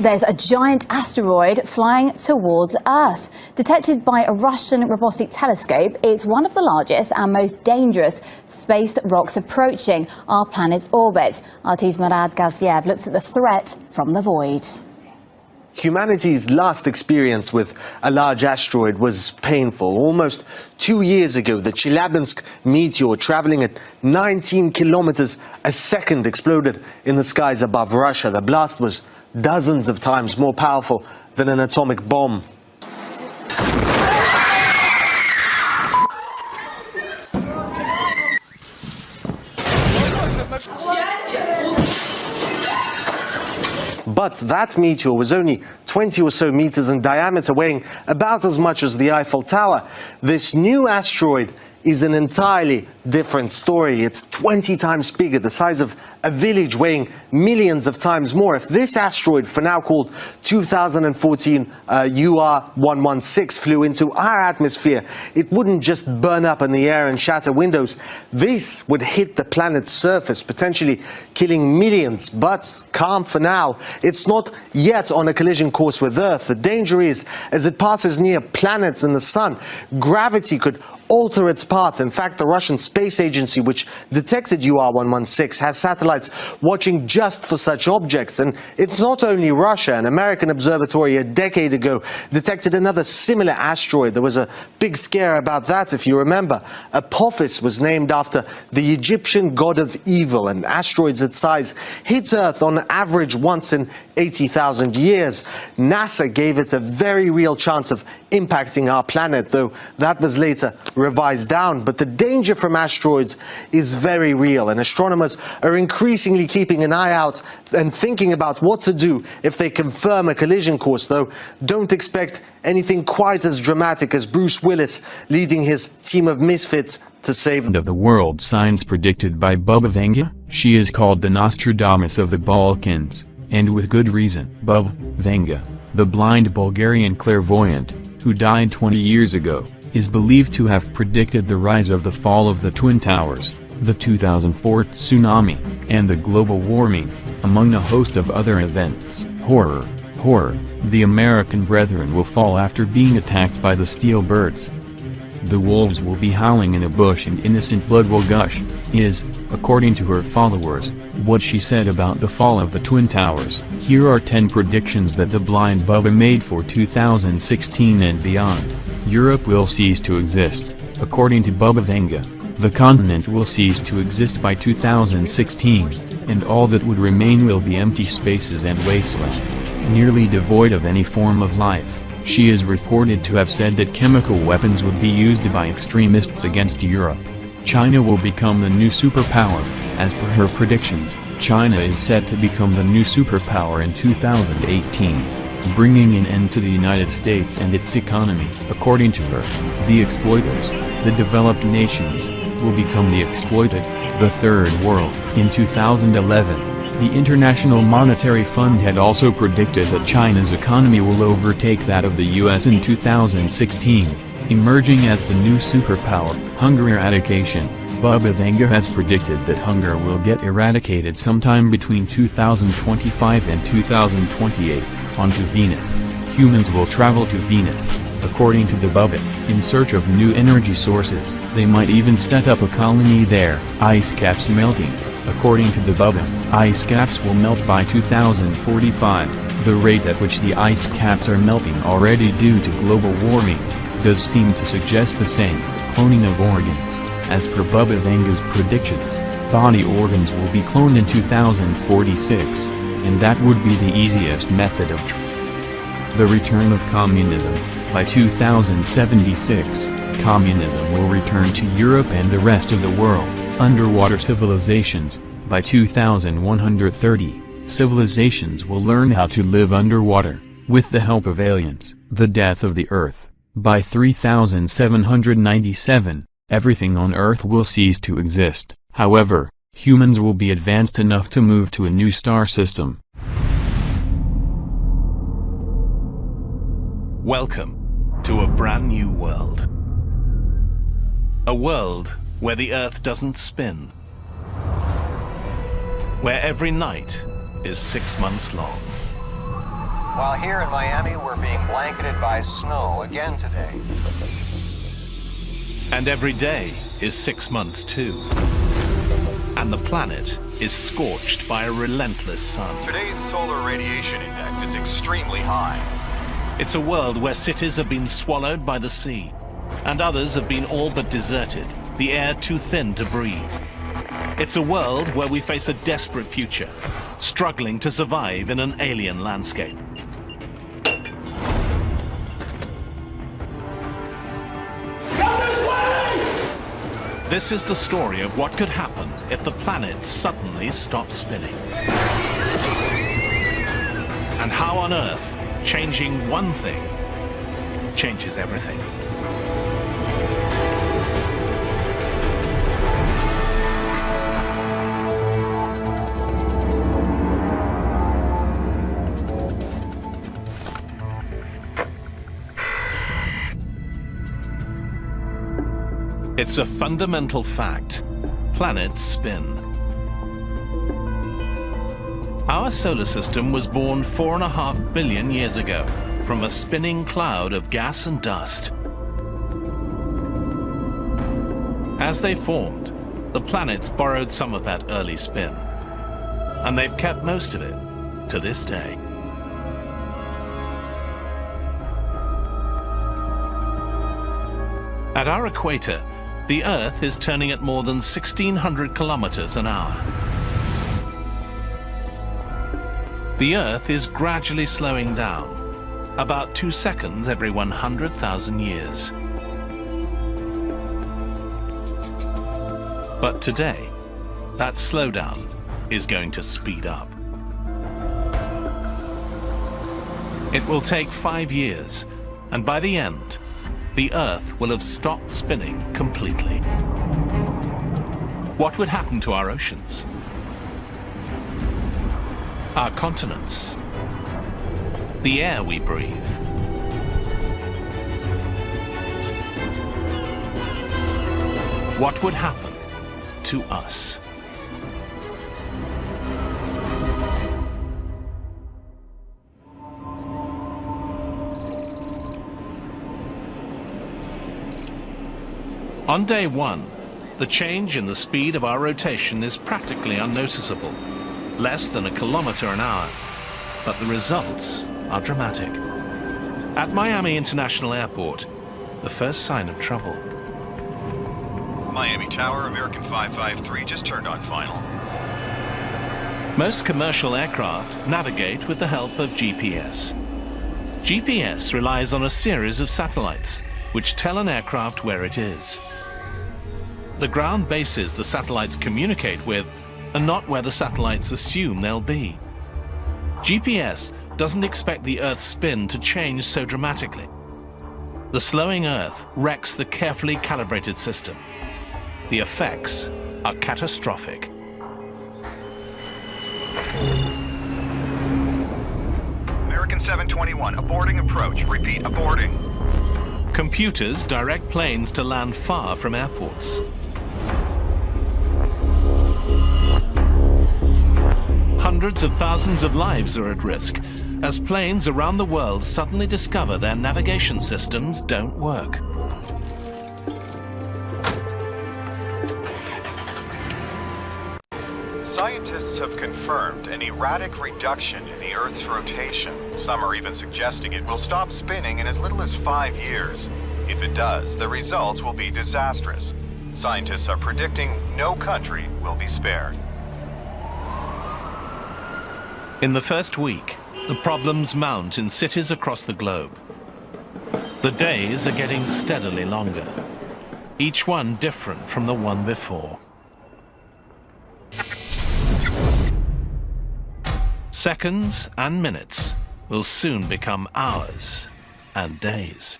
There's a giant asteroid flying towards Earth. Detected by a Russian robotic telescope, it's one of the largest and most dangerous space rocks approaching our planet's orbit. RT's Murad Gaziev looks at the threat from the void. Humanity's last experience with a large asteroid was painful. Almost 2 years ago, the Chelyabinsk meteor, traveling at 19 kilometers a second, exploded in the skies above Russia. The blast was dozens of times more powerful than an atomic bomb. But that meteor was only 20 or so meters in diameter, weighing about as much as the Eiffel Tower. This new asteroid is an entirely different story. It's 20 times bigger, the size of a village, weighing millions of times more. If this asteroid, for now called 2014 UR116, flew into our atmosphere, it wouldn't just burn up in the air and shatter windows. This would hit the planet's surface, potentially killing millions. But calm for now. It's not yet on a collision course with Earth. The danger is, as it passes near planets and the sun, gravity could alter its path. In fact, the Russian Space Agency, which detected UR116, has satellites watching just for such objects. And it's not only Russia. An American observatory a decade ago detected another similar asteroid. There was a big scare about that, if you remember. Apophis was named after the Egyptian god of evil, and asteroids its size hit Earth on average once in 80,000 years. NASA gave it a very real chance of impacting our planet, though that was later revised down. But the danger from asteroids is very real, and astronomers are increasingly keeping an eye out and thinking about what to do if they confirm a collision course, though don't expect anything quite as dramatic as Bruce Willis leading his team of misfits to save of the world. Signs predicted by Bubba Venga. She is called the Nostradamus of the Balkans, and with good reason. Bubba Venga, the blind Bulgarian clairvoyant, who died 20 years ago, is believed to have predicted the rise of the fall of the Twin Towers, the 2004 tsunami, and the global warming, among a host of other events. Horror, horror, the American Brethren will fall after being attacked by the steel birds. The wolves will be howling in a bush and innocent blood will gush, is, according to her followers, what she said about the fall of the Twin Towers. Here are 10 predictions that the blind Bubba made for 2016 and beyond. Europe will cease to exist, according to Bubba Venga. The continent will cease to exist by 2016, and all that would remain will be empty spaces and wasteland, nearly devoid of any form of life. She is reported to have said that chemical weapons would be used by extremists against Europe. China will become the new superpower. As per her predictions, China is set to become the new superpower in 2018, bringing an end to the United States and its economy. According to her, the exploiters, the developed nations, will become the exploited, the third world. In 2011, the International Monetary Fund had also predicted that China's economy will overtake that of the US in 2016, emerging as the new superpower. Hunger eradication. Bubba Venga has predicted that hunger will get eradicated sometime between 2025 and 2028. Onto Venus. Humans will travel to Venus, according to the Bubba, in search of new energy sources. They might even set up a colony there. Ice caps melting. According to the Bubba, ice caps will melt by 2045. The rate at which the ice caps are melting already due to global warming does seem to suggest the same. Cloning of organs. As per Bubba Venga's predictions, body organs will be cloned in 2046, and that would be the easiest method of the return of communism. By 2076, communism will return to Europe and the rest of the world. Underwater civilizations. By 2130, civilizations will learn how to live underwater, with the help of aliens. The death of the Earth. By 3797, everything on Earth will cease to exist. However, humans will be advanced enough to move to a new star system. Welcome to a brand new world. A world where the Earth doesn't spin. Where every night is 6 months long. While here in Miami, we're being blanketed by snow again today. And every day is 6 months too. And the planet is scorched by a relentless sun. Today's solar radiation index is extremely high. It's a world where cities have been swallowed by the sea, and others have been all but deserted, the air too thin to breathe. It's a world where we face a desperate future, struggling to survive in an alien landscape. This is the story of what could happen if the planet suddenly stopped spinning. And how on Earth changing one thing changes everything. It's a fundamental fact. Planets spin. Our solar system was born 4.5 billion years ago from a spinning cloud of gas and dust. As they formed, the planets borrowed some of that early spin, and they've kept most of it to this day. At our equator, the Earth is turning at more than 1,600 kilometers an hour. The Earth is gradually slowing down, about 2 seconds every 100,000 years. But today, that slowdown is going to speed up. It will take 5 years, and by the end, the Earth will have stopped spinning completely. What would happen to our oceans? Our continents? The air we breathe? What would happen to us? On day one, the change in the speed of our rotation is practically unnoticeable, less than 1 kilometer an hour, but the results are dramatic. At Miami International Airport, the first sign of trouble. Miami Tower, American 553 just turned on final. Most commercial aircraft navigate with the help of GPS. GPS relies on a series of satellites which tell an aircraft where it is. The ground bases the satellites communicate with are not where the satellites assume they'll be. GPS doesn't expect the Earth's spin to change so dramatically. The slowing Earth wrecks the carefully calibrated system. The effects are catastrophic. American 721, aborting approach. Repeat, aborting. Computers direct planes to land far from airports. Hundreds of thousands of lives are at risk as planes around the world suddenly discover their navigation systems don't work. Scientists have confirmed an erratic reduction in the Earth's rotation. Some are even suggesting it will stop spinning in as little as 5 years. If it does, the results will be disastrous. Scientists are predicting no country will be spared. In the first week, the problems mount in cities across the globe. The days are getting steadily longer, each one different from the one before. Seconds and minutes will soon become hours and days.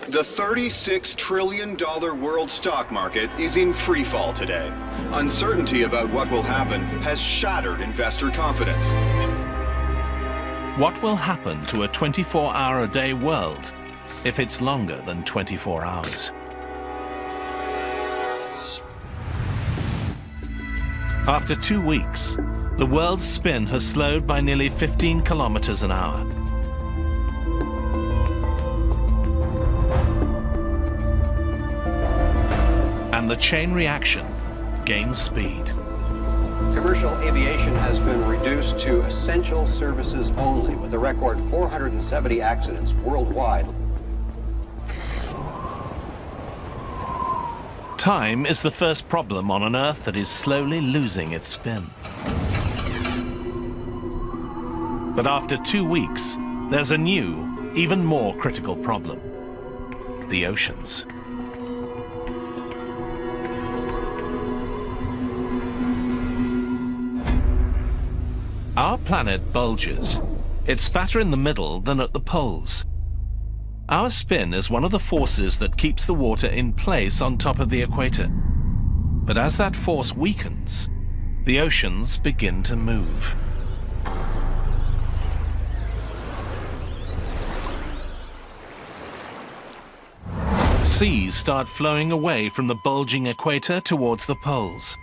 The $36 trillion world stock market is in free fall today. Uncertainty about what will happen has shattered investor confidence. What will happen to a 24-hour-a-day world if it's longer than 24 hours? After 2 weeks, the world's spin has slowed by nearly 15 kilometers an hour. And the chain reaction gains speed. Commercial aviation has been reduced to essential services only, with a record 470 accidents worldwide. Time is the first problem on an Earth that is slowly losing its spin. But after 2 weeks, there's a new, even more critical problem: the oceans. Our planet bulges. It's fatter in the middle than at the poles. Our spin is one of the forces that keeps the water in place on top of the equator. But as that force weakens, the oceans begin to move. Seas start flowing away from the bulging equator towards the poles.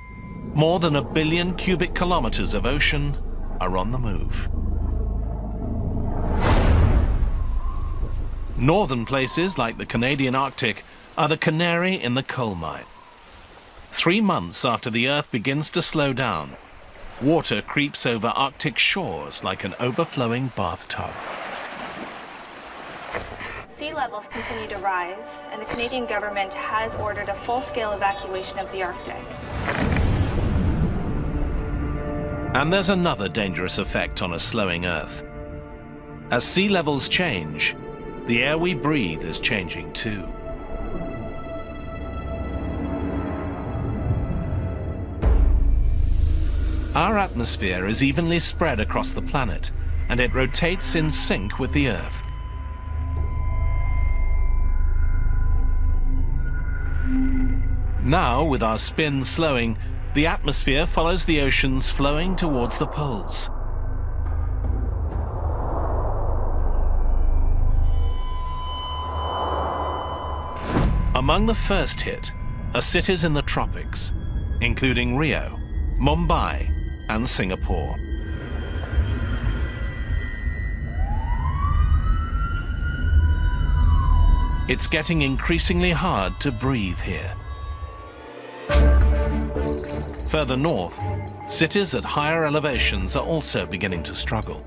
More than 1 billion cubic kilometers of ocean are on the move. Northern places like the Canadian Arctic are the canary in the coal mine. 3 months after the Earth begins to slow down, water creeps over Arctic shores like an overflowing bathtub. Sea levels continue to rise, and the Canadian government has ordered a full-scale evacuation of the Arctic. And there's another dangerous effect on a slowing Earth. As sea levels change, the air we breathe is changing too. Our atmosphere is evenly spread across the planet, and it rotates in sync with the Earth. Now, with our spin slowing, the atmosphere follows the oceans flowing towards the poles. Among the first hit are cities in the tropics, including Rio, Mumbai, and Singapore. It's getting increasingly hard to breathe here. Further north, cities at higher elevations are also beginning to struggle.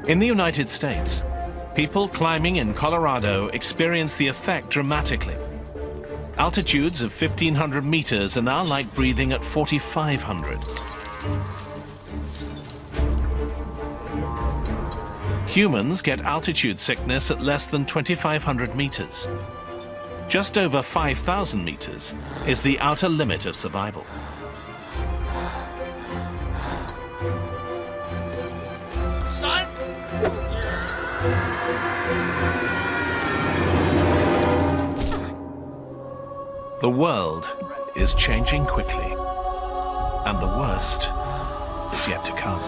In the United States, people climbing in Colorado experience the effect dramatically. Altitudes of 1,500 meters are now like breathing at 4,500. Humans get altitude sickness at less than 2,500 meters. Just over 5,000 meters is the outer limit of survival. Son? The world is changing quickly, and the worst is yet to come.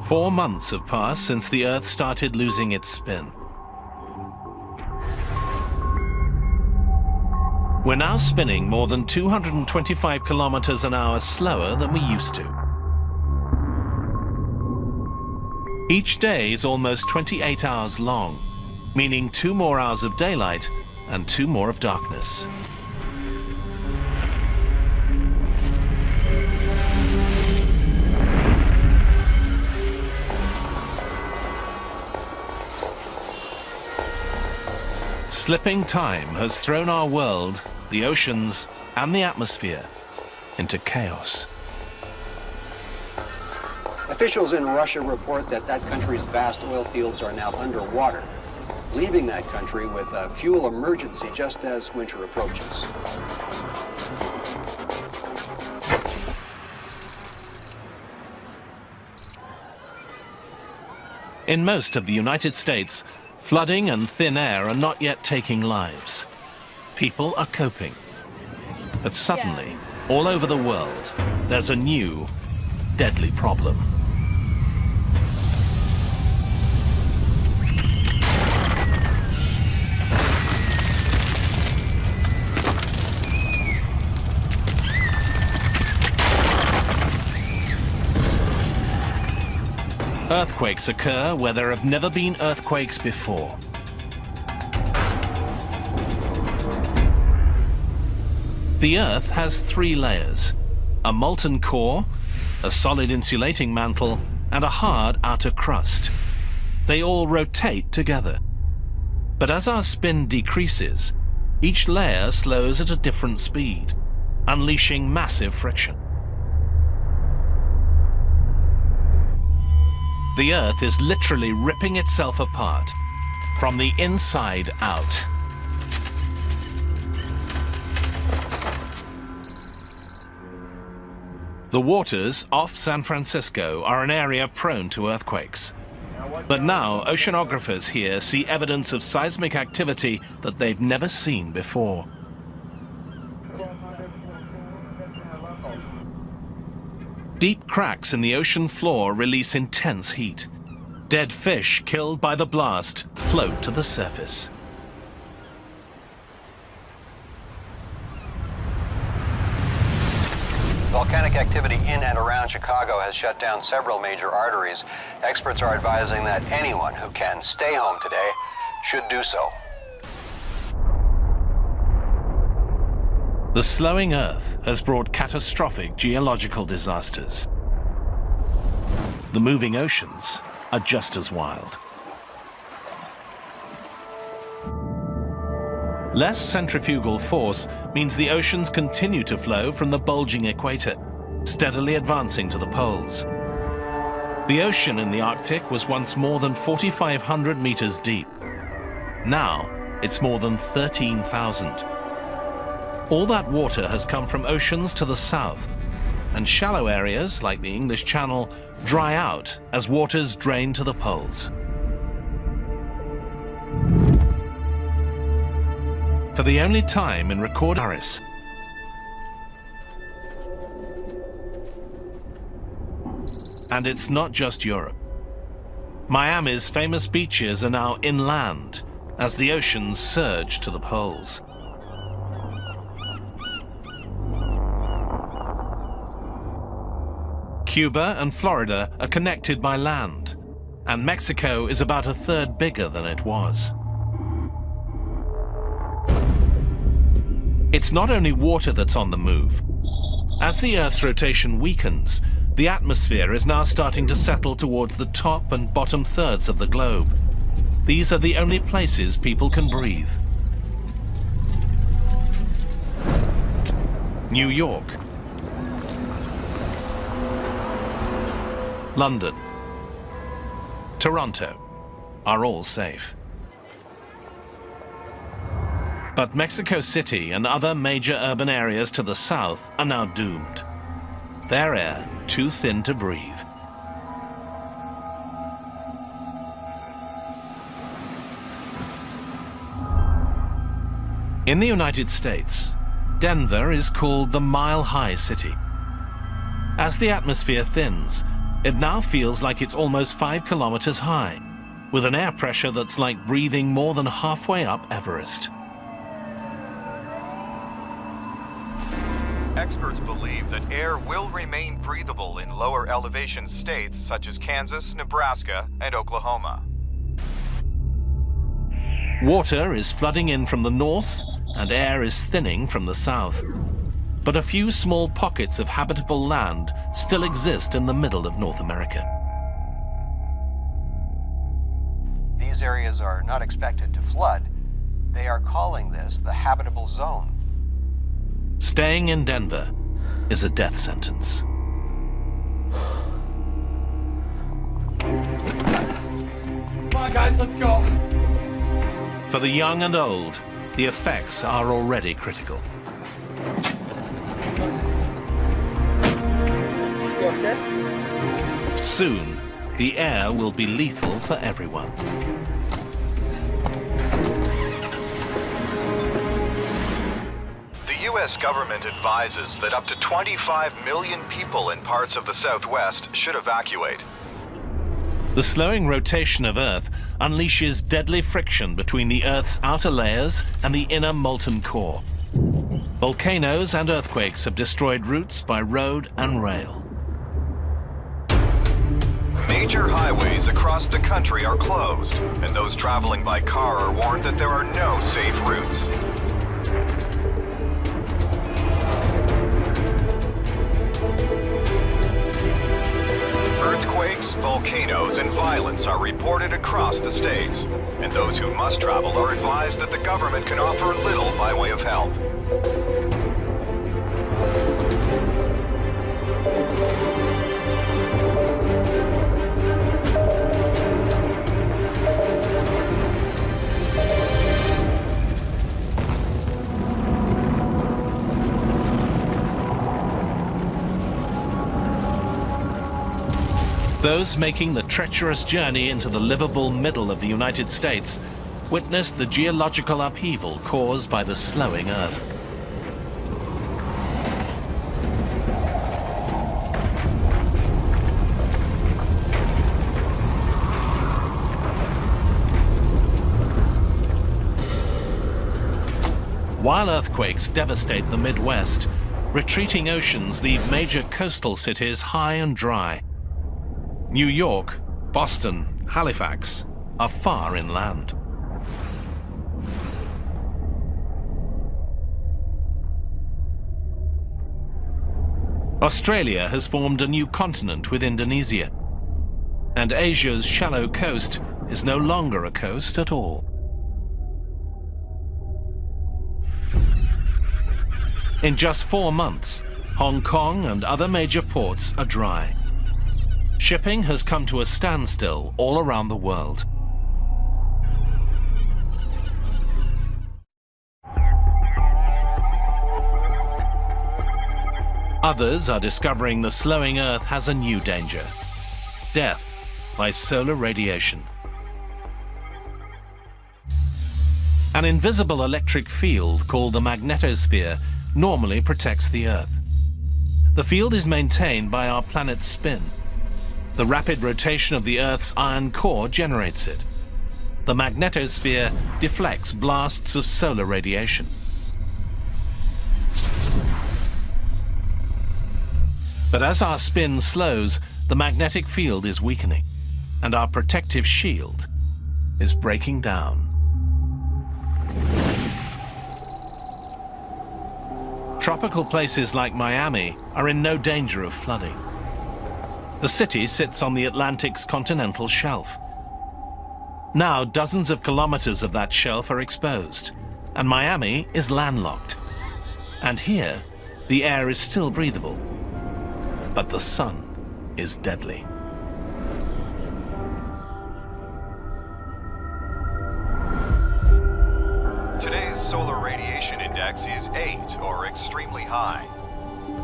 Four months have passed since the Earth started losing its spin. We're now spinning more than 225 kilometers an hour slower than we used to. Each day is almost 28 hours long, meaning 2 more hours of daylight and 2 more of darkness. Slipping time has thrown our world, the oceans, and the atmosphere into chaos. Officials in Russia report that that country's vast oil fields are now underwater, leaving that country with a fuel emergency just as winter approaches. In most of the United States, flooding and thin air are not yet taking lives. People are coping. But suddenly, all over the world, there's a new, deadly problem. Earthquakes occur where there have never been earthquakes before. The Earth has 3 layers: a molten core, a solid insulating mantle, and a hard outer crust. They all rotate together. But as our spin decreases, each layer slows at a different speed, unleashing massive friction. The Earth is literally ripping itself apart from the inside out. The waters off San Francisco are an area prone to earthquakes. But now oceanographers here see evidence of seismic activity that they've never seen before. Deep cracks in the ocean floor release intense heat. Dead fish killed by the blast float to the surface. Volcanic activity in and around Chicago has shut down several major arteries. Experts are advising that anyone who can stay home today should do so. The slowing Earth has brought catastrophic geological disasters. The moving oceans are just as wild. Less centrifugal force means the oceans continue to flow from the bulging equator, steadily advancing to the poles. The ocean in the Arctic was once more than 4,500 meters deep. Now, it's more than 13,000. All that water has come from oceans to the south, and shallow areas like the English Channel dry out as waters drain to the poles. For the only time in recorded Paris, and it's not just Europe. Miami's famous beaches are now inland as the oceans surge to the poles. Cuba and Florida are connected by land, and Mexico is about a third bigger than it was. It's not only water that's on the move. As the Earth's rotation weakens, the atmosphere is now starting to settle towards the top and bottom thirds of the globe. These are the only places people can breathe. New York, London, Toronto are all safe. But Mexico City and other major urban areas to the south are now doomed. Their air too thin to breathe. In the United States, Denver is called the Mile High City. As the atmosphere thins, it now feels like it's almost 5 kilometers high, with an air pressure that's like breathing more than halfway up Everest. Experts believe that air will remain breathable in lower elevation states such as Kansas, Nebraska, and Oklahoma. Water is flooding in from the north, and air is thinning from the south. But a few small pockets of habitable land still exist in the middle of North America. These areas are not expected to flood. They are calling this the habitable zone. Staying in Denver is a death sentence. Come on, guys, let's go. For the young and old, the effects are already critical. Soon, the air will be lethal for everyone. The U.S. government advises that up to 25 million people in parts of the Southwest should evacuate. The slowing rotation of Earth unleashes deadly friction between the Earth's outer layers and the inner molten core. Volcanoes and earthquakes have destroyed routes by road and rail. Major highways across the country are closed, and those traveling by car are warned that there are no safe routes. Earthquakes, volcanoes, and violence are reported across the states, and those who must travel are advised that the government can offer little by way of help. Those making the treacherous journey into the livable middle of the United States witness the geological upheaval caused by the slowing Earth. While earthquakes devastate the Midwest, retreating oceans leave major coastal cities high and dry. New York, Boston, Halifax are far inland. Australia has formed a new continent with Indonesia, and Asia's shallow coast is no longer a coast at all. In just 4 months, Hong Kong and other major ports are dry. Shipping has come to a standstill all around the world. Others are discovering the slowing Earth has a new danger: death by solar radiation. An invisible electric field called the magnetosphere normally protects the Earth. The field is maintained by our planet's spin. The rapid rotation of the Earth's iron core generates it. The magnetosphere deflects blasts of solar radiation. But as our spin slows, the magnetic field is weakening, and our protective shield is breaking down. Tropical places like Miami are in no danger of flooding. The city sits on the Atlantic's continental shelf. Now, dozens of kilometers of that shelf are exposed, and Miami is landlocked. And here, the air is still breathable, but the sun is deadly. Today's solar radiation index is 8, or extremely high.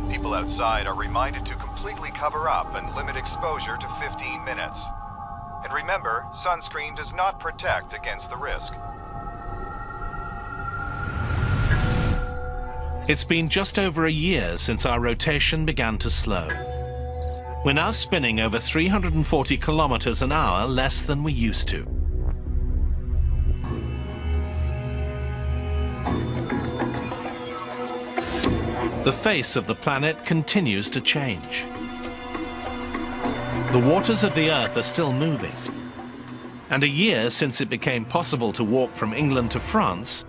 People outside are reminded to completely cover up and limit exposure to 15 minutes. And remember, sunscreen does not protect against the risk. It's been just over a year since our rotation began to slow. We're now spinning over 340 kilometers an hour less than we used to. The face of the planet continues to change. The waters of the Earth are still moving. And a year since it became possible to walk from England to France,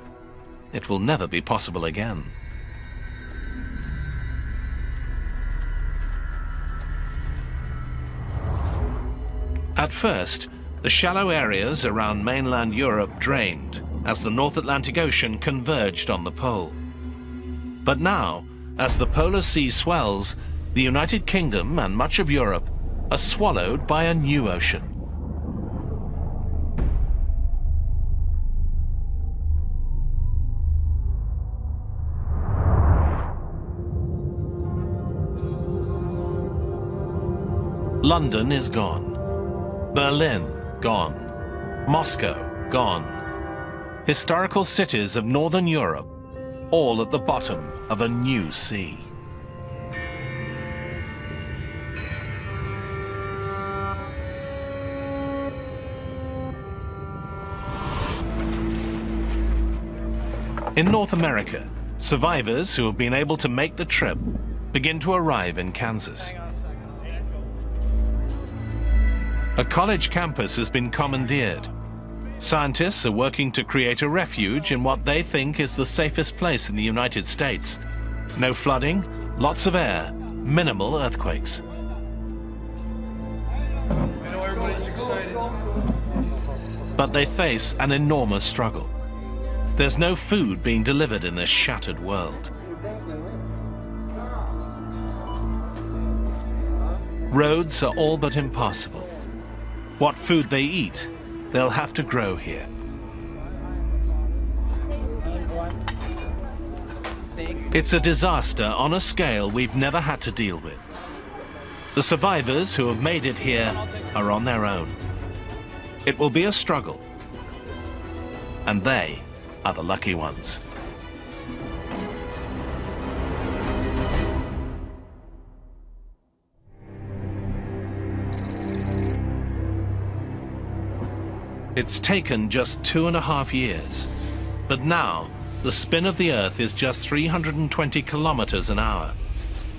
it will never be possible again. At first, the shallow areas around mainland Europe drained as the North Atlantic Ocean converged on the pole. But now, as the polar sea swells, the United Kingdom and much of Europe are swallowed by a new ocean. London is gone. Berlin, gone. Moscow, gone. Historical cities of Northern Europe, all at the bottom of a new sea. In North America, survivors who have been able to make the trip begin to arrive in Kansas. A college campus has been commandeered. Scientists are working to create a refuge in what they think is the safest place in the United States. No flooding, lots of air, minimal earthquakes. I know everybody's excited. But they face an enormous struggle. There's no food being delivered in this shattered world. Roads are all but impassable. What food they eat, they'll have to grow here. It's a disaster on a scale we've never had to deal with. The survivors who have made it here are on their own. It will be a struggle, and they are the lucky ones. It's taken just 2.5 years, but now the spin of the Earth is just 320 kilometers an hour,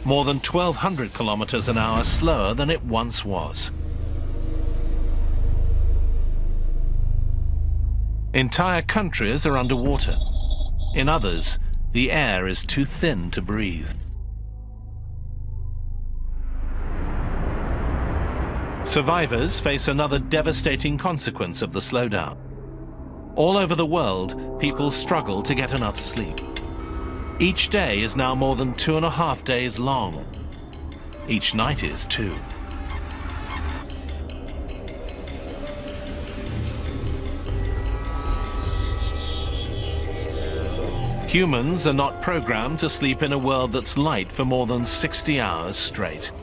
more than 1,200 kilometers an hour slower than it once was. Entire countries are underwater. In others, the air is too thin to breathe. Survivors face another devastating consequence of the slowdown. All over the world, people struggle to get enough sleep. Each day is now more than 2.5 days long. Each night is too. Humans are not programmed to sleep in a world that's light for more than 60 hours straight.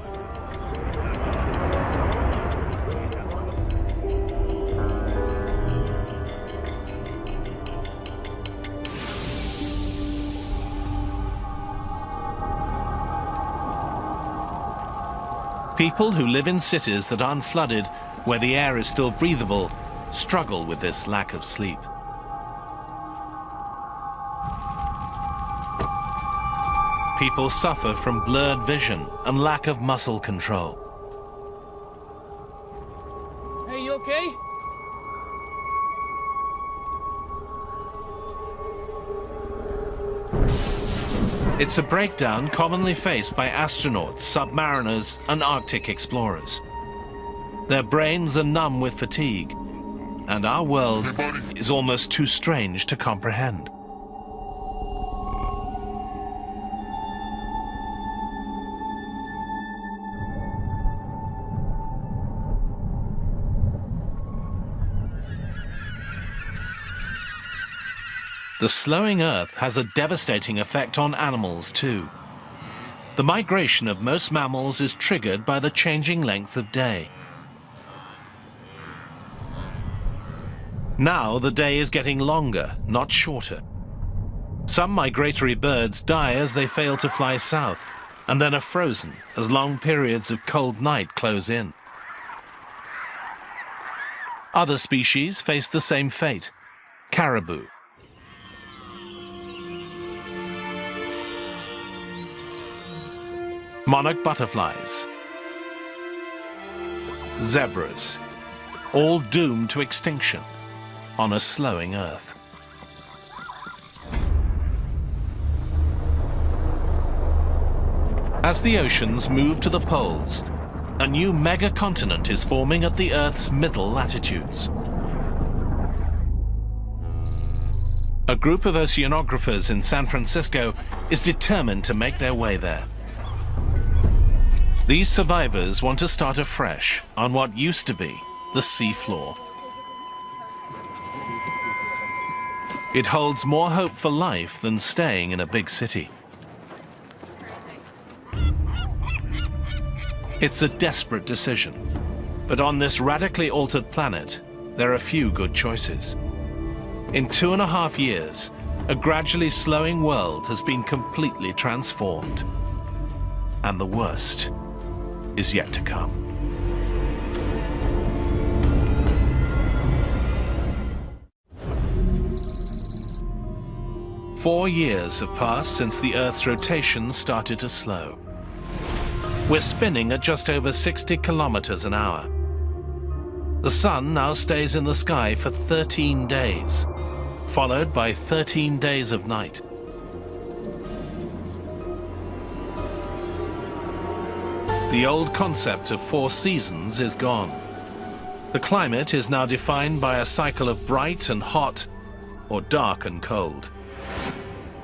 People who live in cities that aren't flooded, where the air is still breathable, struggle with this lack of sleep. People suffer from blurred vision and lack of muscle control. Hey, you okay? It's a breakdown commonly faced by astronauts, submariners, and Arctic explorers. Their brains are numb with fatigue, and our world is almost too strange to comprehend. The slowing Earth has a devastating effect on animals too. The migration of most mammals is triggered by the changing length of day. Now the day is getting longer, not shorter. Some migratory birds die as they fail to fly south, and then are frozen as long periods of cold night close in. Other species face the same fate. Caribou. Monarch butterflies, zebras, all doomed to extinction on a slowing Earth. As the oceans move to the poles, a new megacontinent is forming at the Earth's middle latitudes. A group of oceanographers in San Francisco is determined to make their way there. These survivors want to start afresh on what used to be the sea floor. It holds more hope for life than staying in a big city. It's a desperate decision, but on this radically altered planet, there are few good choices. In 2.5 years, a gradually slowing world has been completely transformed. And the worst is yet to come. Four years have passed since the Earth's rotation started to slow. We're spinning at just over 60 kilometers an hour. The sun now stays in the sky for 13 days, followed by 13 days of night. The old concept of 4 seasons is gone. The climate is now defined by a cycle of bright and hot, or dark and cold.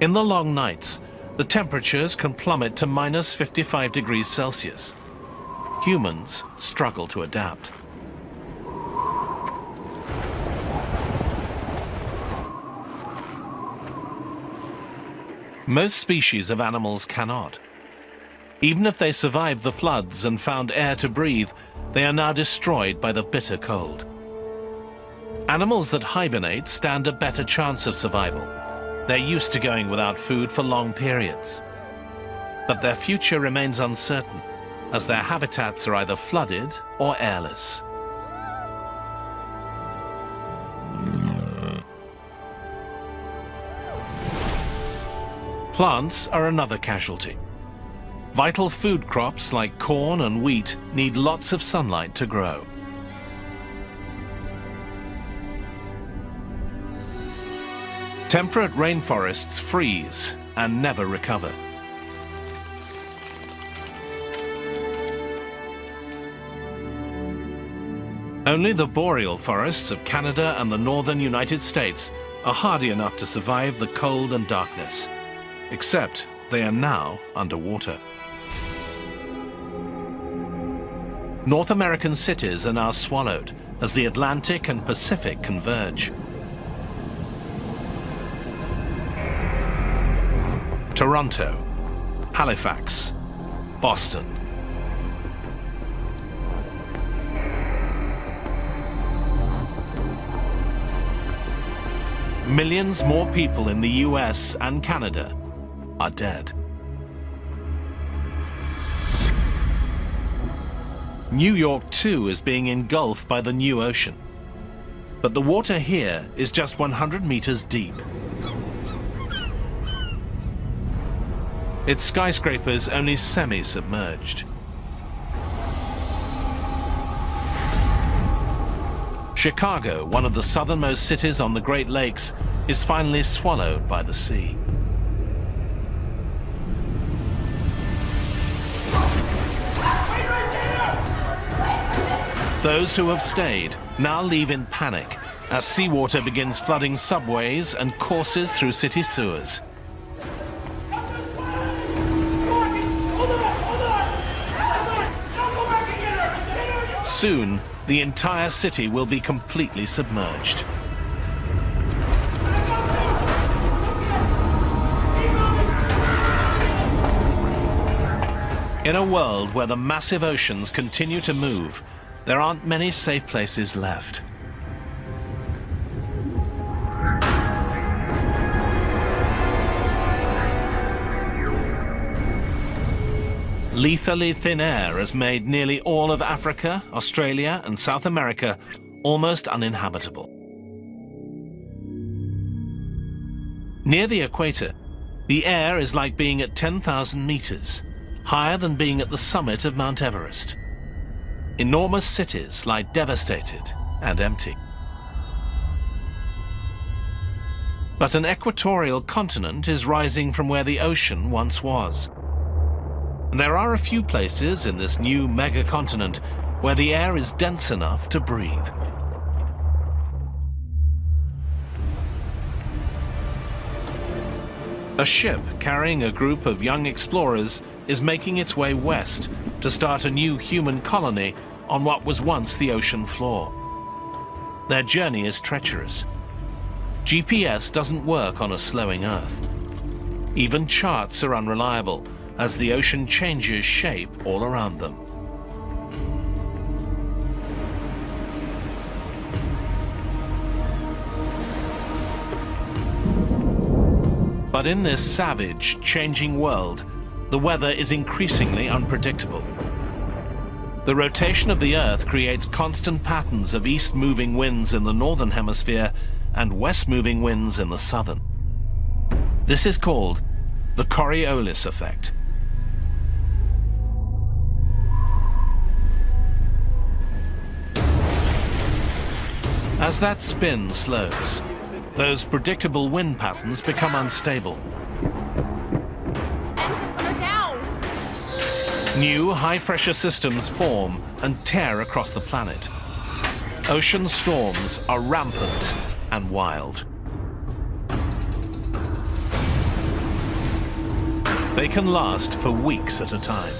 In the long nights, the temperatures can plummet to minus 55 degrees Celsius. Humans struggle to adapt. Most species of animals cannot. Even if they survived the floods and found air to breathe, they are now destroyed by the bitter cold. Animals that hibernate stand a better chance of survival. They're used to going without food for long periods. But their future remains uncertain, as their habitats are either flooded or airless. Plants are another casualty. Vital food crops like corn and wheat need lots of sunlight to grow. Temperate rainforests freeze and never recover. Only the boreal forests of Canada and the northern United States are hardy enough to survive the cold and darkness, except they are now underwater. North American cities are now swallowed as the Atlantic and Pacific converge. Toronto, Halifax, Boston. Millions more people in the US and Canada are dead. New York too is being engulfed by the new ocean. But the water here is just 100 meters deep. Its skyscrapers only semi-submerged. Chicago, one of the southernmost cities on the Great Lakes, is finally swallowed by the sea. Those who have stayed now leave in panic as seawater begins flooding subways and courses through city sewers. Soon, the entire city will be completely submerged. In a world where the massive oceans continue to move, there aren't many safe places left. Lethally thin air has made nearly all of Africa, Australia, and South America almost uninhabitable. Near the equator, the air is like being at 10,000 meters, higher than being at the summit of Mount Everest. Enormous cities lie devastated and empty. But an equatorial continent is rising from where the ocean once was. And there are a few places in this new megacontinent where the air is dense enough to breathe. A ship carrying a group of young explorers is making its way west to start a new human colony on what was once the ocean floor. Their journey is treacherous. GPS doesn't work on a slowing Earth. Even charts are unreliable, as the ocean changes shape all around them. But in this savage, changing world, the weather is increasingly unpredictable. The rotation of the Earth creates constant patterns of east-moving winds in the northern hemisphere and west-moving winds in the southern. This is called the Coriolis effect. As that spin slows, those predictable wind patterns become unstable. New high-pressure systems form and tear across the planet. Ocean storms are rampant and wild. They can last for weeks at a time.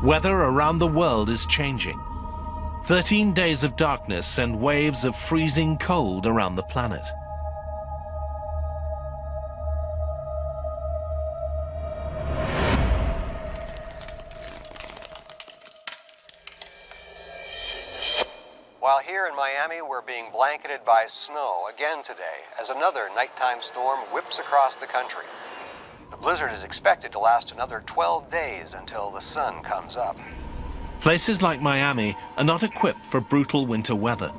Weather around the world is changing. 13 days of darkness send waves of freezing cold around the planet. While here in Miami, we're being blanketed by snow again today as another nighttime storm whips across the country. The blizzard is expected to last another 12 days until the sun comes up. Places like Miami are not equipped for brutal winter weather.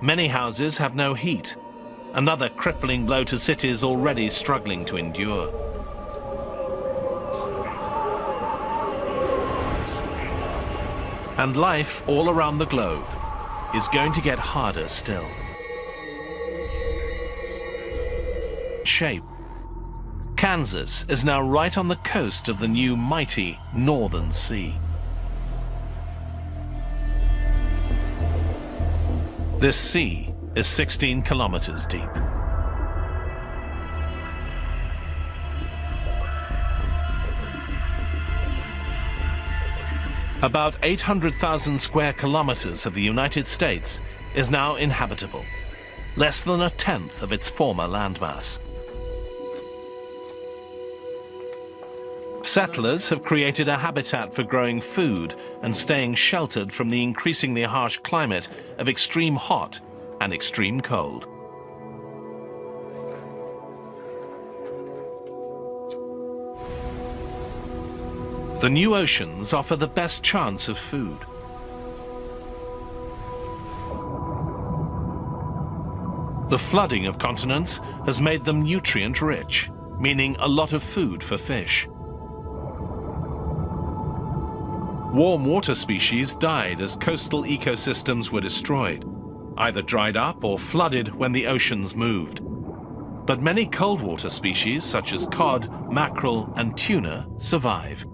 Many houses have no heat, another crippling blow to cities already struggling to endure. And life all around the globe is going to get harder still. Shape. Kansas is now right on the coast of the new mighty Northern Sea. This sea is 16 kilometers deep. About 800,000 square kilometers of the United States is now inhabitable, less than a tenth of its former landmass. Settlers have created a habitat for growing food and staying sheltered from the increasingly harsh climate of extreme hot and extreme cold. The new oceans offer the best chance of food. The flooding of continents has made them nutrient-rich, meaning a lot of food for fish. Warm water species died as coastal ecosystems were destroyed, either dried up or flooded when the oceans moved. But many cold water species, such as cod, mackerel, and tuna, survive.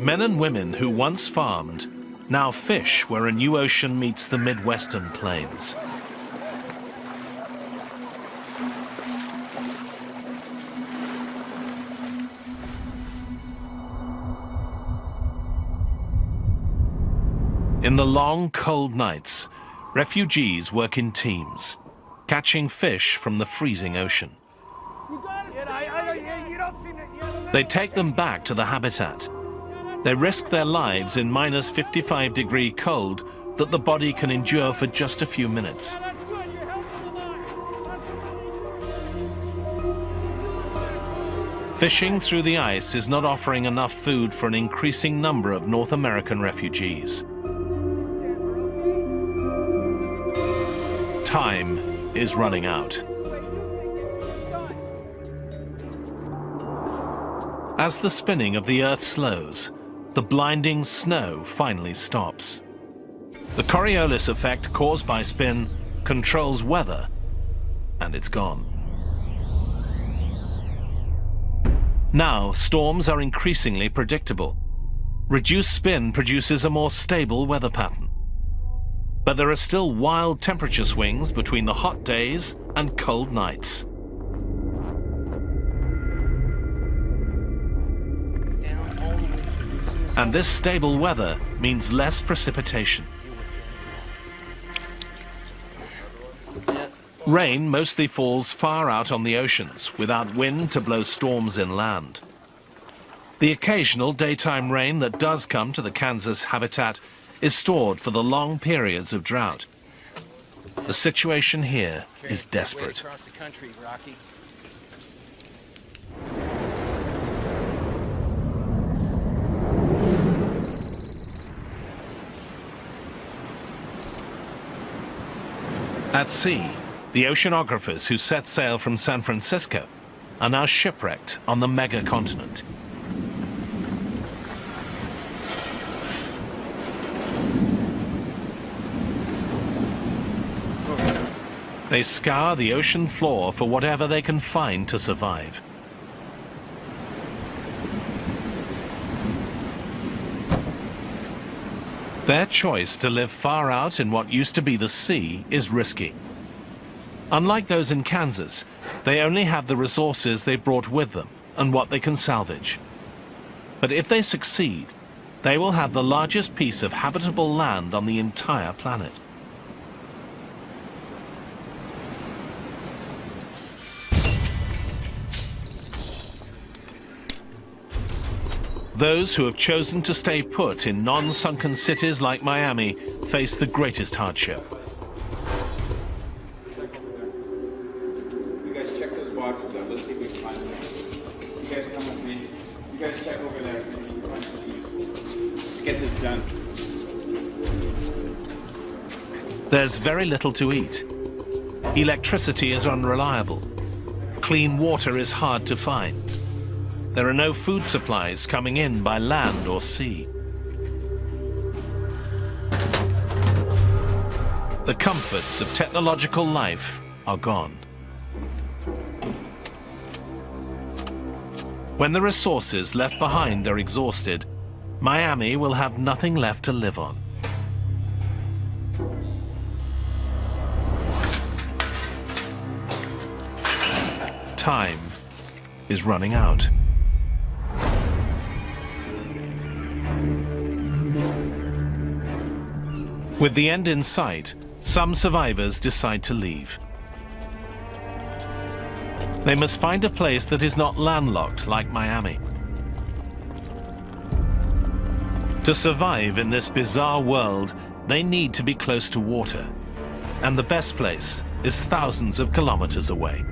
Men and women who once farmed now fish where a new ocean meets the Midwestern plains. In the long, cold nights, refugees work in teams, catching fish from the freezing ocean. They take them back to the habitat. They risk their lives in minus 55-degree cold that the body can endure for just a few minutes. Fishing through the ice is not offering enough food for an increasing number of North American refugees. Time is running out. As the spinning of the Earth slows, the blinding snow finally stops. The Coriolis effect caused by spin controls weather, and it's gone. Now, storms are increasingly predictable. Reduced spin produces a more stable weather pattern. But there are still wild temperature swings between the hot days and cold nights. And this stable weather means less precipitation. Rain mostly falls far out on the oceans, without wind to blow storms inland. The occasional daytime rain that does come to the Kansas habitat is stored for the long periods of drought. The situation here is desperate. Across the country, Rocky. At sea, the oceanographers who set sail from San Francisco are now shipwrecked on the mega-continent. They scour the ocean floor for whatever they can find to survive. Their choice to live far out in what used to be the sea is risky. Unlike those in Kansas, they only have the resources they brought with them and what they can salvage. But if they succeed, they will have the largest piece of habitable land on the entire planet. Those who have chosen to stay put in non-sunken cities like Miami face the greatest hardship. You guys check those boxes out. Let's see if we can find something. You guys come with me. You guys check over there. Maybe you can find something useful. Let's get this done. There's very little to eat. Electricity is unreliable. Clean water is hard to find. There are no food supplies coming in by land or sea. The comforts of technological life are gone. When the resources left behind are exhausted, Miami will have nothing left to live on. Time is running out. With the end in sight, some survivors decide to leave. They must find a place that is not landlocked like Miami. To survive in this bizarre world, they need to be close to water, and the best place is thousands of kilometers away.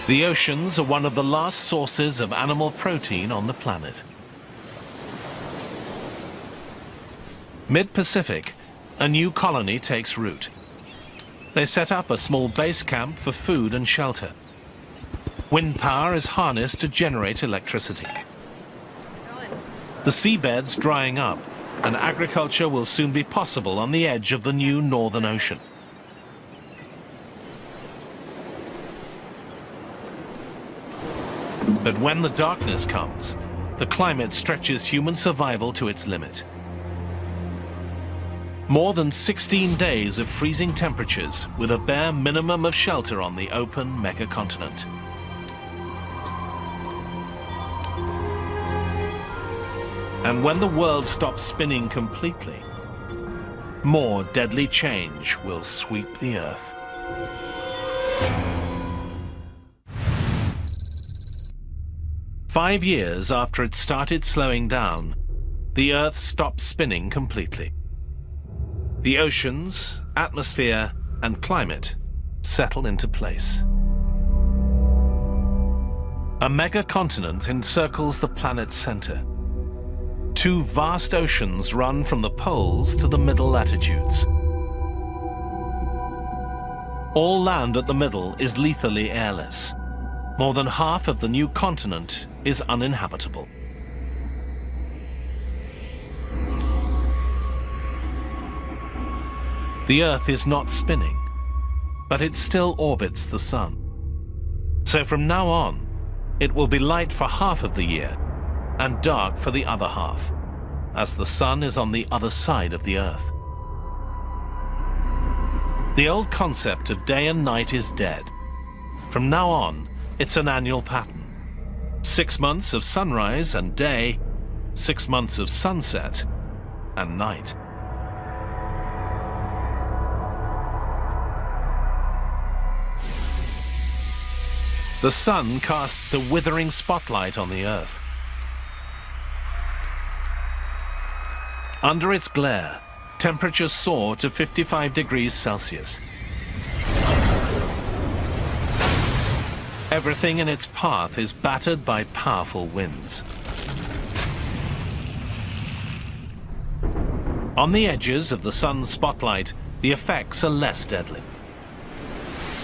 The oceans are one of the last sources of animal protein on the planet. Mid-Pacific, a new colony takes root. They set up a small base camp for food and shelter. Wind power is harnessed to generate electricity. The seabed's drying up, and agriculture will soon be possible on the edge of the new Northern Ocean. But when the darkness comes, the climate stretches human survival to its limit. More than 16 days of freezing temperatures with a bare minimum of shelter on the open megacontinent. And when the world stops spinning completely, more deadly change will sweep the Earth. Five years after it started slowing down, the Earth stopped spinning completely. The oceans, atmosphere, and climate settle into place. A megacontinent encircles the planet's center. Two vast oceans run from the poles to the middle latitudes. All land at the middle is lethally airless. More than half of the new continent is uninhabitable. The Earth is not spinning, but it still orbits the sun. So from now on, it will be light for half of the year and dark for the other half, as the sun is on the other side of the Earth. The old concept of day and night is dead. From now on, it's an annual pattern. 6 months of sunrise and day, 6 months of sunset and night. The sun casts a withering spotlight on the Earth. Under its glare, temperatures soar to 55 degrees Celsius. Everything in its path is battered by powerful winds. On the edges of the sun's spotlight, the effects are less deadly.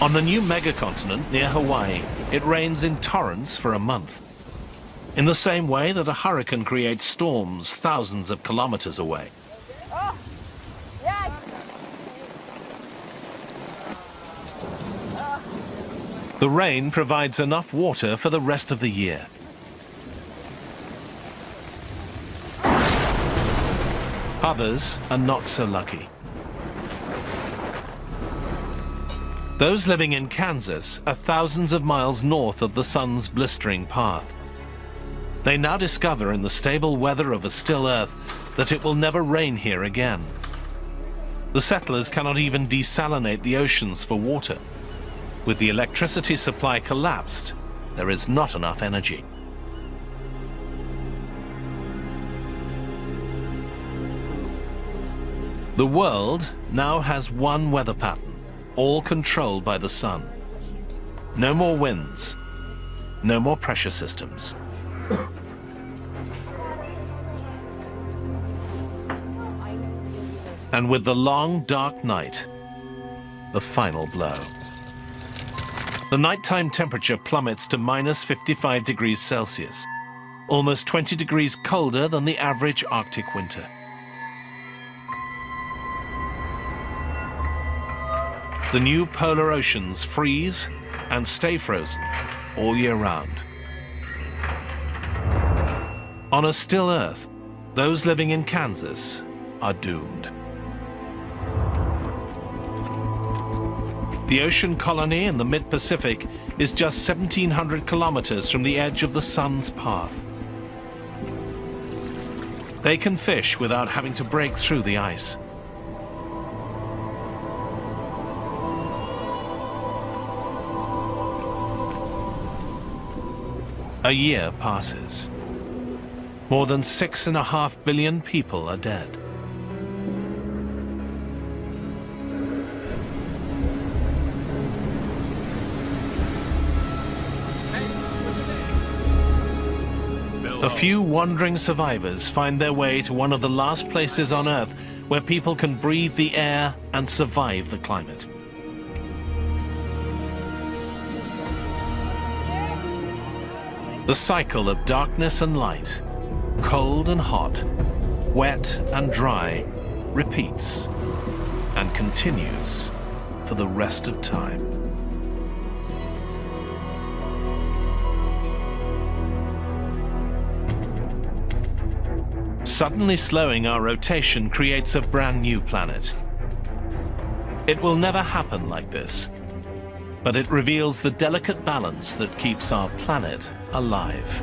On the new megacontinent near Hawaii, it rains in torrents for a month. In the same way that a hurricane creates storms thousands of kilometers away. The rain provides enough water for the rest of the year. Others are not so lucky. Those living in Kansas are thousands of miles north of the sun's blistering path. They now discover in the stable weather of a still Earth that it will never rain here again. The settlers cannot even desalinate the oceans for water. With the electricity supply collapsed, there is not enough energy. The world now has one weather pattern, all controlled by the sun. No more winds, no more pressure systems. And with the long, dark night, the final blow. The nighttime temperature plummets to minus 55 degrees Celsius, almost 20 degrees colder than the average Arctic winter. The new polar oceans freeze and stay frozen all year round. On a still Earth, those living in Kansas are doomed. The ocean colony in the mid-Pacific is just 1,700 kilometers from the edge of the sun's path. They can fish without having to break through the ice. A year passes. More than 6.5 billion people are dead. A few wandering survivors find their way to one of the last places on Earth where people can breathe the air and survive the climate. The cycle of darkness and light, cold and hot, wet and dry, repeats and continues for the rest of time. Suddenly slowing our rotation creates a brand new planet. It will never happen like this, but it reveals the delicate balance that keeps our planet alive.